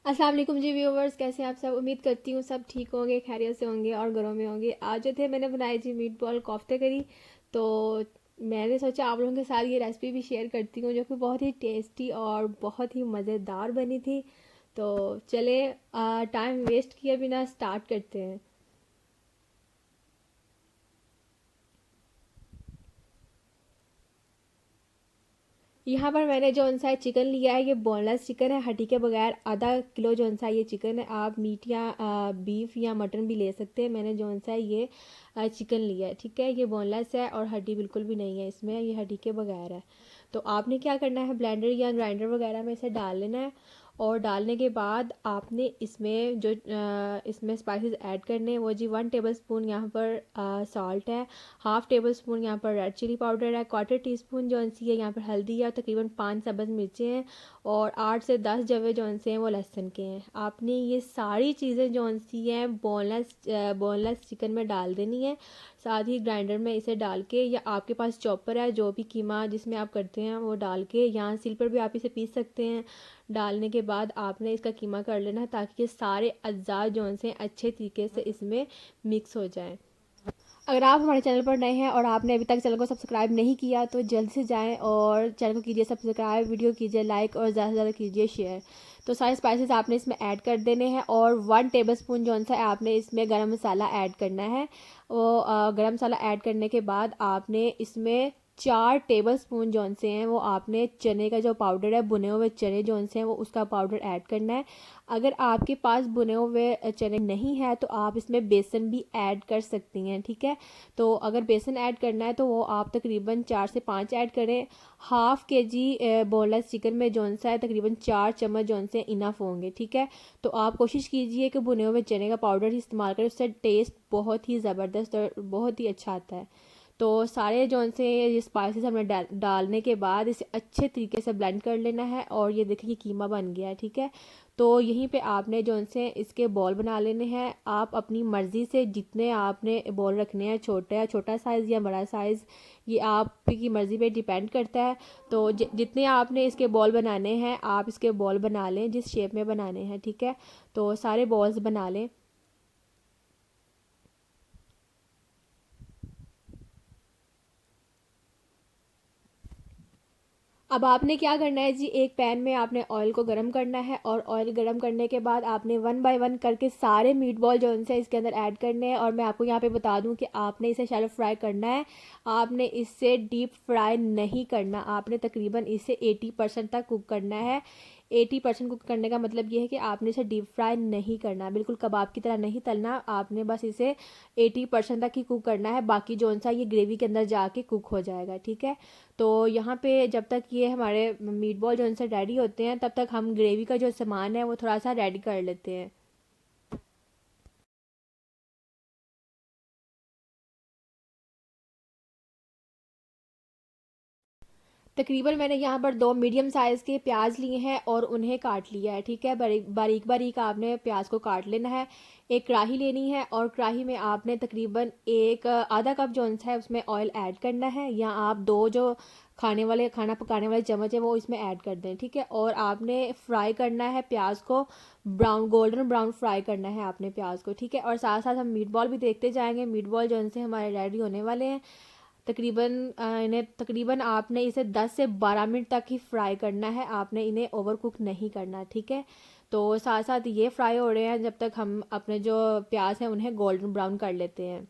अस्सलाम वालेकुम जी व्यूवर्स, कैसे हैं आप सब। उम्मीद करती हूँ सब ठीक होंगे, खैरियत से होंगे और घरों में होंगे। आज जो थे मैंने बनाई जी मीट बॉल कोफ्ते करी। तो मैंने सोचा आप लोगों के साथ ये रेसिपी भी शेयर करती हूँ, जो कि बहुत ही टेस्टी और बहुत ही मज़ेदार बनी थी। तो चले टाइम वेस्ट किए बिना स्टार्ट करते हैं। यहाँ पर मैंने जो सा है चिकन लिया है, ये बोनलेस चिकन है, हड्डी के बगैर। ½ किलो जो सा ये चिकन है। आप मीट या बीफ या मटन भी ले सकते हैं। मैंने जो सा है ये चिकन लिया है, ठीक है। ये बोनलेस है और हड्डी बिल्कुल भी नहीं है इसमें, ये हड्डी के बगैर है। तो आपने क्या करना है, ब्लेंडर या ग्राइंडर वगैरह में इसे डाल लेना है। और डालने के बाद आपने इसमें जो इसमें स्पाइसेस ऐड करने हैं वो जी 1 टेबल स्पून यहाँ पर सॉल्ट है, ½ टेबल स्पून यहाँ पर रेड चिली पाउडर है, ¼ टीस्पून जो सी है यहाँ पर हल्दी है, और तकरीबन 5 सब्ज़ मिर्चें हैं, और 8 से 10 जवे जो से हैं वो लहसुन के हैं। आपने ये सारी चीज़ें जो सी हैं बोनलेस चिकन में डाल देनी है। साथ ही ग्राइंडर में इसे डाल के, या आपके पास चॉपर है, जो भी कीमा जिसमें आप करते हैं वो डाल के, यहाँ सिल पर भी आप इसे पीस सकते हैं। डालने के बाद आपने इसका कीमा कर लेना है, ताकि ये सारे अज्जा जो से अच्छे तरीके से इसमें मिक्स हो जाएं। अगर आप हमारे चैनल पर नए हैं और आपने अभी तक चैनल को सब्सक्राइब नहीं किया तो जल्द से जाएं और चैनल को कीजिए सब्सक्राइब, वीडियो कीजिए लाइक और ज़्यादा से ज़्यादा कीजिए शेयर। तो सारे स्पाइसेस आपने इसमें ऐड कर देने हैं, और 1 टेबल स्पून जो सा है आपने इसमें गरम मसाला ऐड करना है। वो गरम मसाला ऐड करने के बाद आपने इसमें 4 टेबल स्पून जो से हैं वो आपने चने का जो पाउडर है, भुने हुए चने जो से हैं वो उसका पाउडर ऐड करना है। अगर आपके पास भुने हुए चने नहीं है तो आप इसमें बेसन भी ऐड कर सकती हैं, ठीक है। तो अगर बेसन ऐड करना है तो वो आप तकरीबन 4 से 5 ऐड करें। ½ kg बोनलेस चिकन में जौन सा है तकरीबन 4 चम्मच जौन से इनफ होंगे, ठीक है। तो आप कोशिश कीजिए कि भुने हुए चने का पाउडर ही इस्तेमाल करें, उससे टेस्ट बहुत ही ज़बरदस्त और बहुत ही अच्छा आता है। तो सारे जौन से ये स्पाइसेस हमने डालने के बाद इसे अच्छे तरीके से ब्लेंड कर लेना है, और ये देखिए कीमा बन गया है, ठीक है। तो यहीं पे आपने जौन से इसके बॉल बना लेने हैं। आप अपनी मर्ज़ी से जितने आपने बॉल रखने हैं, छोटा साइज़ या बड़ा साइज़, ये आपकी मर्ज़ी पे डिपेंड करता है। तो जितने आपने इसके बॉल बनाने हैं आप इसके बॉल बना लें, जिस शेप में बनाने हैं, ठीक है। तो सारे बॉल्स बना लें। अब आपने क्या करना है जी, एक पैन में आपने ऑयल को गर्म करना है, और ऑयल गर्म करने के बाद आपने 1 बाय 1 करके सारे मीट बॉल जो उनसे इसके अंदर ऐड करने हैं। और मैं आपको यहाँ पे बता दूँ कि आपने इसे शैलो फ्राई करना है, आपने इसे डीप फ्राई नहीं करना। आपने तकरीबन इसे 80% तक कुक करना है। 80% कुक करने का मतलब ये है कि आपने इसे डीप फ्राई नहीं करना, बिल्कुल कबाब की तरह नहीं तलना। आपने बस इसे 80% तक ही कुक करना है, बाकी जो सा ये ग्रेवी के अंदर जाके कुक हो जाएगा, ठीक है। तो यहाँ पे जब तक ये हमारे मीट बॉल जो से रेडी होते हैं, तब तक हम ग्रेवी का जो सामान है वो थोड़ा सा रेडी कर लेते हैं। तकरीबन मैंने यहाँ पर 2 मीडियम साइज़ के प्याज लिए हैं और उन्हें काट लिया है, ठीक है। बारीक बारीक बारीक आपने प्याज को काट लेना है। एक कढ़ाई लेनी है, और कढ़ाई में आपने तकरीबन एक ½ कप जो है उसमें ऑयल ऐड करना है, या आप दो जो खाना पकाने वाले चम्मच है वो इसमें ऐड कर दें, ठीक है। और आपने फ्राई करना है प्याज को, गोल्डन ब्राउन फ्राई करना है आपने प्याज को, ठीक है। और साथ साथ हम मीट बॉल भी देखते जाएंगे। मीट बॉल जो से हमारे रेडी होने वाले हैं। इन्हें तकरीबन आपने इसे 10 से 12 मिनट तक ही फ्राई करना है, आपने इन्हें ओवर कुक नहीं करना, ठीक है। तो साथ साथ ये फ्राई हो रहे हैं जब तक हम अपने जो प्याज हैं उन्हें गोल्डन ब्राउन कर लेते हैं।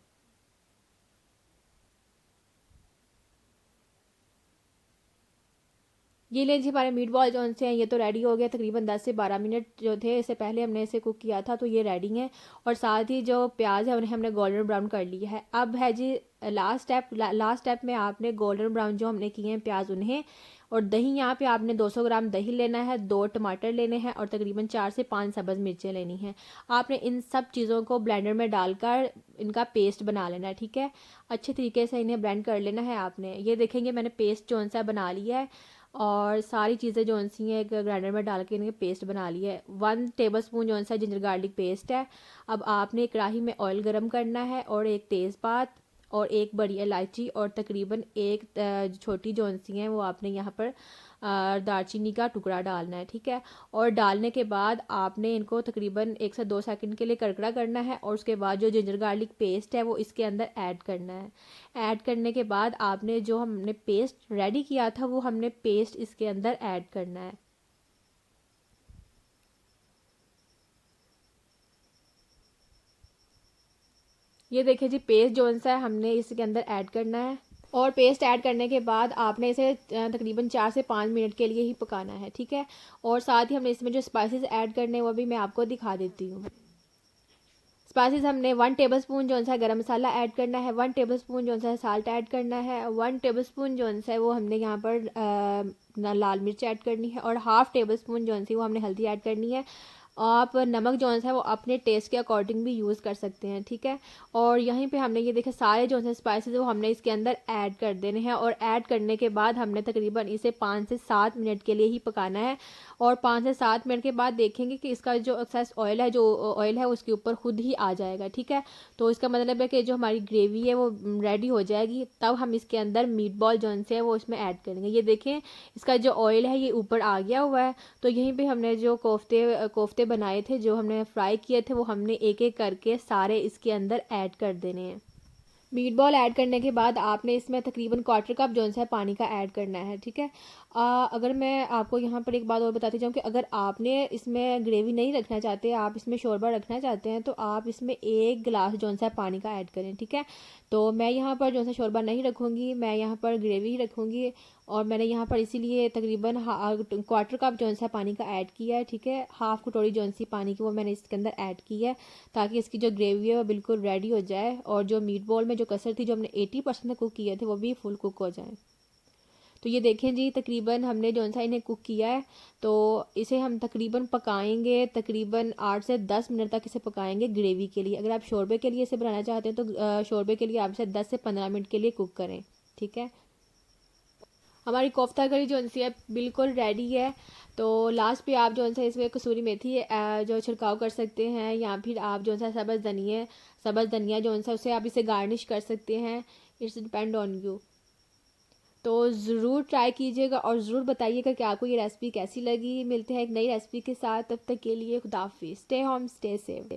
ये लें जी, हमारे मीट बॉल जो से हैं ये तो रेडी हो गए। तकरीबन 10 से 12 मिनट जो थे इससे पहले हमने इसे कुक किया था, तो ये रेडी हैं। और साथ ही जो प्याज है उन्हें हमने गोल्डन ब्राउन कर लिया है। अब है जी लास्ट स्टेप में आपने गोल्डन ब्राउन जो हमने किए हैं प्याज उन्हें, और दही यहाँ पे आपने 200 ग्राम दही लेना है, 2 टमाटर लेने हैं, और तकरीबन 4 से 5 सब्ज़ मिर्चें लेनी हैं। आपने इन सब चीज़ों को ब्लेंडर में डालकर इनका पेस्ट बना लेना है, ठीक है। अच्छे तरीके से इन्हें ब्लेंड कर लेना है आपने। ये देखेंगे मैंने पेस्ट जो सा बना लिया है, और सारी चीज़ें जो सी हैं एक ग्राइंडर में डाल के इनके पेस्ट बना लिया है। 1 टेबल स्पून जो सा जिंजर गार्लिक पेस्ट है। अब आपने कढ़ाई में ऑयल गरम करना है, और एक तेज़पात और एक बड़ी इलायची और तकरीबन एक छोटी जो सी हैं वो आपने यहाँ पर दालचीनी का टुकड़ा डालना है, ठीक है। और डालने के बाद आपने इनको तकरीबन 1 से 2 सेकंड के लिए कड़कड़ा करना है और उसके बाद जो जिंजर गार्लिक पेस्ट है वो इसके अंदर ऐड करना है। ऐड करने के बाद आपने जो हमने पेस्ट रेडी किया था वो हमने पेस्ट इसके अंदर ऐड करना है। ये देखिए जी, पेस्ट जो सा है हमने इसके अंदर ऐड करना है और पेस्ट ऐड करने के बाद आपने इसे तकरीबन 4 से 5 मिनट के लिए ही पकाना है, ठीक है। और साथ ही हमने इसमें जो स्पाइसेस ऐड करने हैं वो भी मैं आपको दिखा देती हूँ। स्पाइसेस हमने 1 टेबलस्पून जो सा गरम मसाला ऐड करना है, 1 टेबलस्पून जो सा साल्ट ऐड करना है, 1 टेबलस्पून जो सा है वो हमने यहाँ पर लाल मिर्च ऐड करनी है और हाफ़ टेबल स्पून जो सी वो हमने हल्दी ऐड करनी है। आप नमक जो है वो अपने टेस्ट के अकॉर्डिंग भी यूज़ कर सकते हैं, ठीक है। और यहीं पे हमने ये देखे सारे जो है स्पाइसेस वो हमने इसके अंदर ऐड कर देने हैं और ऐड करने के बाद हमने तकरीबन इसे 5 से 7 मिनट के लिए ही पकाना है। और 5 से 7 मिनट के बाद देखेंगे कि इसका जो एक्सेस ऑयल है, जो ऑयल है उसके ऊपर खुद ही आ जाएगा, ठीक है। तो इसका मतलब है कि जो हमारी ग्रेवी है वो रेडी हो जाएगी, तब हम इसके अंदर मीट बॉल जो है वो इसमें ऐड करेंगे। ये देखें इसका जो ऑयल है ये ऊपर आ गया हुआ है। तो यहीं पे हमने जो कोफ्ते बनाए थे, जो हमने फ्राई किए थे, वो हमने एक एक करके सारे इसके अंदर ऐड कर देने हैं। मीट बॉल ऐड करने के बाद आपने इसमें तकरीबन 1/4 कप जो है पानी का ऐड करना है, ठीक है। अगर मैं आपको यहाँ पर एक बात और बताती जाऊँ कि अगर आपने इसमें ग्रेवी नहीं रखना चाहते, आप इसमें शोरबा रखना चाहते हैं, तो आप इसमें 1 गिलास जो है पानी का ऐड करें, ठीक है। तो मैं यहाँ पर जो है शोरबा नहीं रखूँगी, मैं यहाँ पर ग्रेवी ही रखूँगी और मैंने यहाँ पर इसीलिए तकरीबन 1/4 कप जो है पानी का ऐड किया है, ठीक है। हाफ़ कटोरी जो सी पानी की वो मैंने इसके अंदर ऐड की है ताकि इसकी जो ग्रेवी है वो बिल्कुल रेडी हो जाए और जो मीट बॉल में जो कसर थी जो हमने 80% कुक किए थे वो भी फुल कुक हो जाए। तो ये देखें जी, तकरीबन हमने जो सा इन्हें कुक किया है, तो इसे हम तकरीबन पकाएंगे, तकरीबन 8 से 10 मिनट तक इसे पकाएंगे ग्रेवी के लिए। अगर आप शोरबे के लिए इसे बनाना चाहते हैं तो शोरबे के लिए आप इसे 10 से 15 मिनट के लिए कुक करें, ठीक है। हमारी कोफ्ता करी जो सी है बिल्कुल रेडी है। तो लास्ट पे आप जो है इसमें कसूरी मेथी जो छिड़काव कर सकते हैं, या फिर आप जो है सब्ज़ धनिया जो है उसे आप इसे गार्निश कर सकते हैं। It's depend on you. तो ज़रूर ट्राई कीजिएगा और ज़रूर बताइएगा कि आपको ये रेसिपी कैसी लगी। मिलते हैं एक नई रेसिपी के साथ, तब तक के लिए खुदा हाफिज़। Stay home stay safe.